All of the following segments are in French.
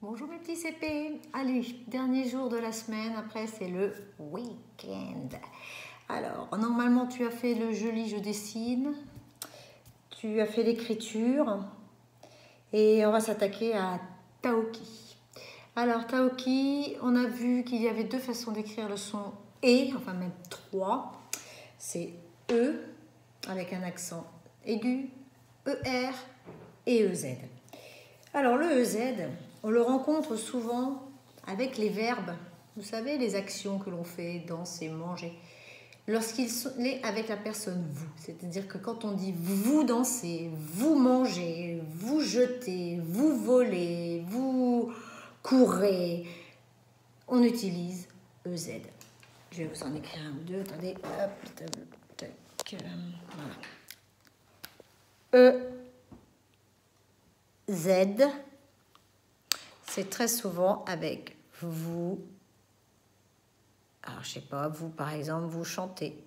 Bonjour mes petits CP. Allez, dernier jour de la semaine, après c'est le week-end. Alors, normalement tu as fait le joli je dessine, tu as fait l'écriture et on va s'attaquer à Taoki. Alors Taoki, on a vu qu'il y avait deux façons d'écrire le son E, enfin même trois. C'est E avec un accent aigu, ER et EZ. Alors le EZ, on le rencontre souvent avec les verbes, vous savez, les actions que l'on fait, danser, manger, lorsqu'il est avec la personne vous. C'est-à-dire que quand on dit vous dansez, vous mangez, vous jetez, vous volez, vous courez, on utilise EZ. Je vais vous en écrire un ou deux, attendez, hop, tac, voilà. EZ, c'est très souvent avec vous. Alors, je sais pas, vous, par exemple, vous chantez.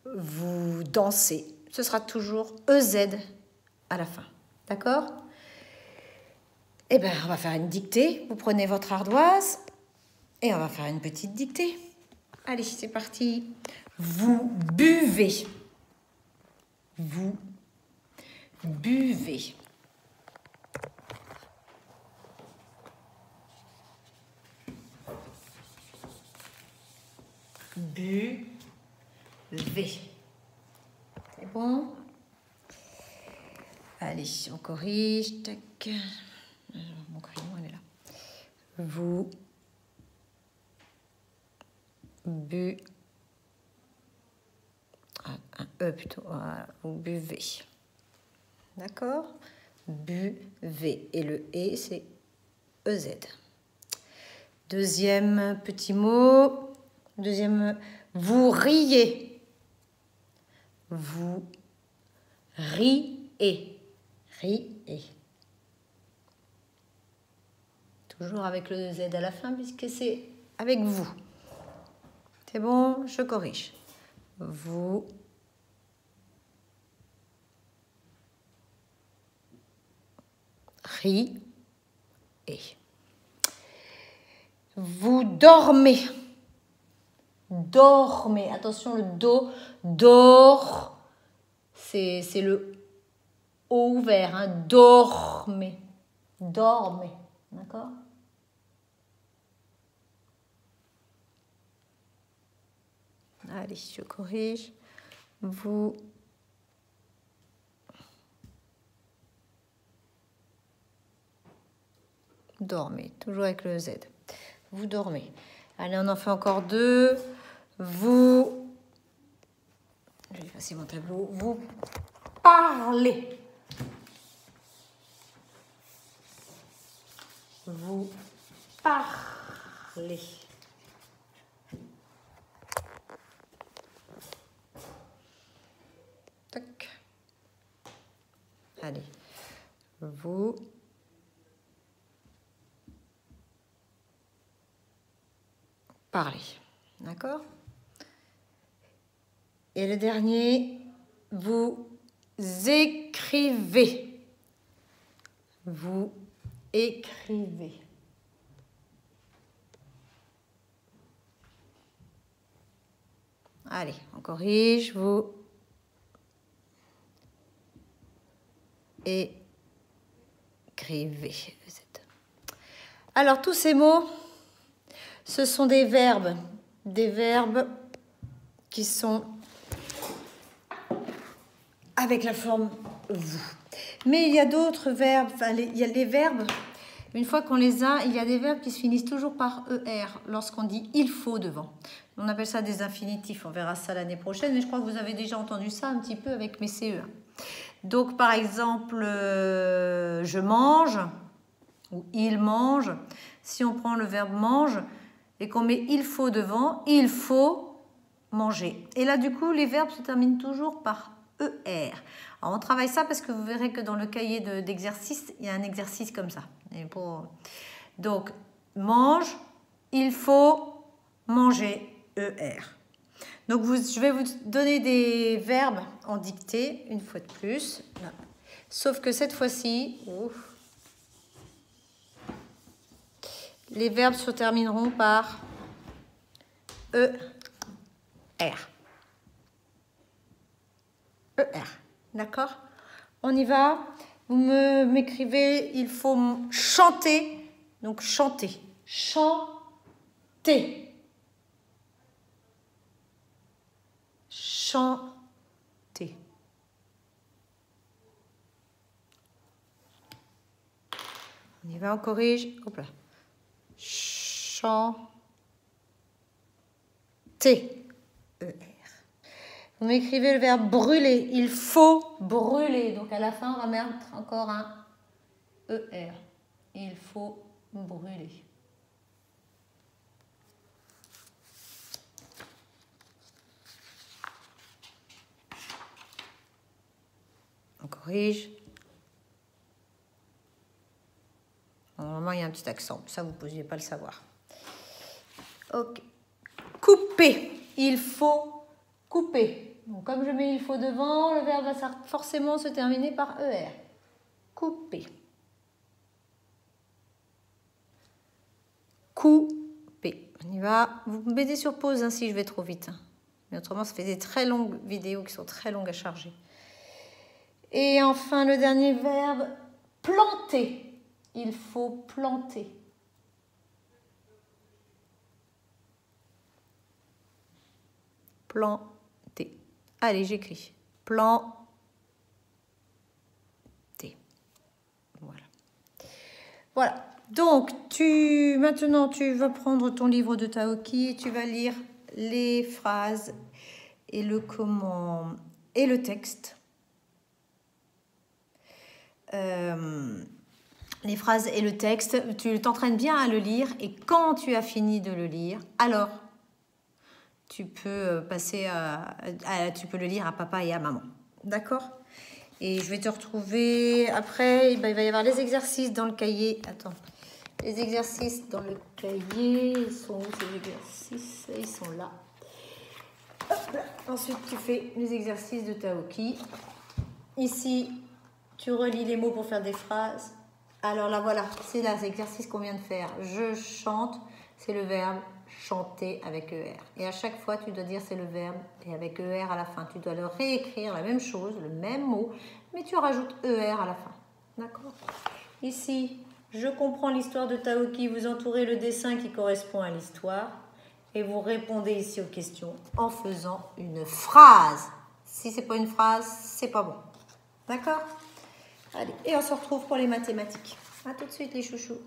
Vous dansez. Ce sera toujours EZ à la fin. D'accord? Eh bien, on va faire une dictée. Vous prenez votre ardoise et on va faire une petite dictée. Allez, c'est parti. Vous buvez. Vous buvez. Buvez. C'est bon? Allez, on corrige. Tac. Mon crayon, elle est là. Vous bu. Un E plutôt. Voilà. Vous buvez. D'accord? Buvez. Et le E, c'est EZ. Deuxième petit mot. Deuxième. Vous riez. Vous riez. Riez. Toujours avec le Z à la fin, puisque c'est avec vous. C'est bon, je corrige. Vous riez. Vous dormez. Dormez. Attention, le do, dort. C'est le O ouvert. Hein. Dormez. Dormez. D'accord? Allez, je corrige. Vous dormez. Toujours avec le Z. Vous dormez. Allez, on en fait encore deux. Vous... Je vais effacer mon tableau. Vous parlez. Vous parlez. Tac. Allez. Vous parlez. D'accord? Et le dernier, vous écrivez. Vous écrivez. Allez, on corrige. Vous écrivez. Alors, tous ces mots, ce sont des verbes qui sont avec la forme vous. Mais il y a d'autres verbes, enfin, il y a les verbes, une fois qu'on les a, il y a des verbes qui se finissent toujours par ER lorsqu'on dit il faut devant. On appelle ça des infinitifs, on verra ça l'année prochaine, mais je crois que vous avez déjà entendu ça un petit peu avec mes CE1. Donc par exemple, je mange ou il mange. Si on prend le verbe mange et qu'on met il faut devant, il faut manger. Et là du coup, les verbes se terminent toujours par ER. Alors on travaille ça parce que vous verrez que dans le cahier d'exercice, il y a un exercice comme ça. Et donc, mange, il faut manger, ER. Donc je vais vous donner des verbes en dictée, une fois de plus. Là. Sauf que cette fois-ci, les verbes se termineront par ER. ER. D'accord? On y va. Vous m'écrivez, il faut chanter. Donc chanter. Chanter. Chanter. On y va, on corrige. Hop là. Chanter. ER. Vous m'écrivez le verbe brûler. Il faut brûler. Donc à la fin, on va mettre encore un ER. Il faut brûler. On corrige. Normalement, il y a un petit accent. Ça, vous ne pouviez pas le savoir. Ok. Couper. Il faut couper. Donc, comme je mets il faut devant, le verbe va forcément se terminer par ER. Couper. Couper. On y va. Vous me mettez sur pause hein, si je vais trop vite. Mais autrement, ça fait des très longues vidéos qui sont très longues à charger. Et enfin, le dernier verbe, planter. Il faut planter. Planter. Allez, j'écris. Planter. Voilà. Voilà. Donc, maintenant, tu vas prendre ton livre de Taoki et tu vas lire les phrases et le comment et le texte. Les phrases et le texte, tu t'entraînes bien à le lire et quand tu as fini de le lire, alors tu peux tu peux le lire à papa et à maman. D'accord? Et je vais te retrouver après, il va y avoir les exercices dans le cahier. Attends, les exercices dans le cahier, ils sont où ces exercices? Ils sont là. Hop là. Ensuite, tu fais les exercices de Taoki. Ici, tu relis les mots pour faire des phrases. Alors là, voilà, c'est là l'exercice qu'on vient de faire. Je chante, c'est le verbe chanter avec ER. Et à chaque fois, tu dois dire c'est le verbe et avec ER à la fin. Tu dois le réécrire, la même chose, le même mot, mais tu rajoutes ER à la fin. D'accord? Ici, je comprends l'histoire de Taoki. Vous entourez le dessin qui correspond à l'histoire et vous répondez ici aux questions en faisant une phrase. Si c'est pas une phrase, c'est pas bon. D'accord? Allez, et on se retrouve pour les mathématiques. À tout de suite les chouchous.